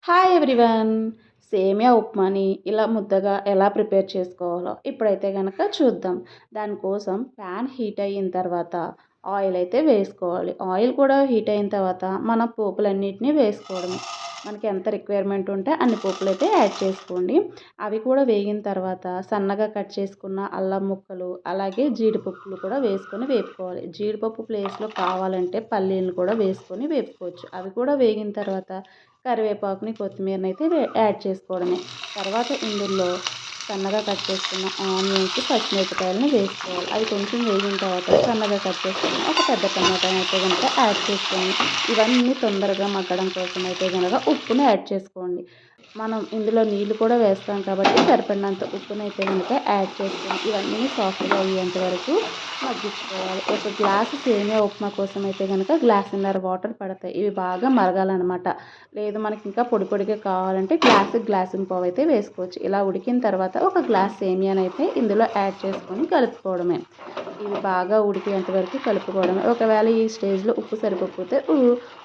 Hi everyone. సేమియా ఉప్మాని ఇలా ముద్దగా ఎలా ప్రిపేర్ చేసుకోవాలో ఇప్పుడైతే గనక చూద్దాం. దానికోసం ప్యాన్ హీట్ అయిన తర్వాత ఆయిల్ అయితే వేసుకోవాలి. ఆయిల్ కూడా హీట్ అయిన తర్వాత మన పోపులన్నిటిని వేసుకోవడమే. మనకి ఎంత రిక్వైర్మెంట్ ఉంటే అన్ని పోపులైతే యాడ్ చేసుకోండి. అవి కూడా వేగిన తర్వాత సన్నగా కట్ చేసుకున్న అల్లం ముక్కలు, అలాగే జీడిపప్పులు కూడా వేసుకొని వేపుకోవాలి. జీడిపప్పు ప్లేస్లో కావాలంటే పల్లీలు కూడా వేసుకొని వేపుకోవచ్చు. అవి కూడా వేగిన తర్వాత కరివేపాకుని, కొత్తిమీరనైతే యాడ్ చేసుకోవడమే. తర్వాత ఇందులో సన్నగా కట్ చేసుకున్న ఆనియన్స్, పచ్చిమిరపకాయలని వేసుకోవాలి. అవి కొంచెం వేగిన తర్వాత సన్నగా కట్ చేసుకుని ఒక పెద్ద టమాటాని అయితే కనుక యాడ్ చేసుకొని ఇవన్నీ తొందరగా మగ్గడం కోసం అయితే కనుక ఉప్పుని యాడ్ చేసుకోండి. మనం ఇందులో నీళ్ళు కూడా వేస్తాం కాబట్టి సరిపడినంత ఉప్పునైతే కనుక యాడ్ చేసుకొని ఇవన్నీ సాఫ్ట్గా అయ్యేంత వరకు మగ్గించుకోవాలి. ఒక గ్లాసు సేమియా ఉప్మా కోసం అయితే కనుక గ్లాసున్నర వాటర్ పడతాయి. ఇవి బాగా మరగాలన్నమాట. లేదు మనకి ఇంకా పొడి పొడిగా కావాలంటే గ్లాసున్న పావు అయితే వేసుకోవచ్చు. ఇలా ఉడికిన తర్వాత ఒక గ్లాస్ సేమియానైతే ఇందులో యాడ్ చేసుకొని కలుపుకోవడమే. ఇవి బాగా ఉడికేంత వరకు కలుపుకోవడమే. ఒకవేళ ఈ స్టేజ్లో ఉప్పు సరిపోకపోతే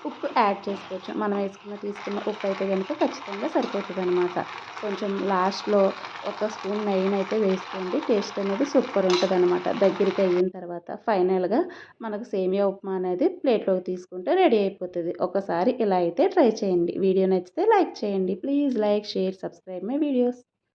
ఉప్పు యాడ్ చేసుకోవచ్చు. మనం తీసుకున్న ఉప్పు అయితే కనుక ఖచ్చితంగా సరిపోతుంది అనమాట. కొంచెం లాస్ట్లో ఒక స్పూన్ నెయ్యినైతే వేసుకోండి. టేస్ట్ అనేది సూపర్ ఉంటుంది అనమాట. దగ్గరికి అయిన తర్వాత ఫైనల్గా మనకు సేమియా ఉప్మా అనేది ప్లేట్లోకి తీసుకుంటే రెడీ అయిపోతుంది. ఒకసారి ఇలా అయితే ట్రై చేయండి. వీడియో నచ్చితే లైక్ చేయండి. Please like, share, subscribe my videos.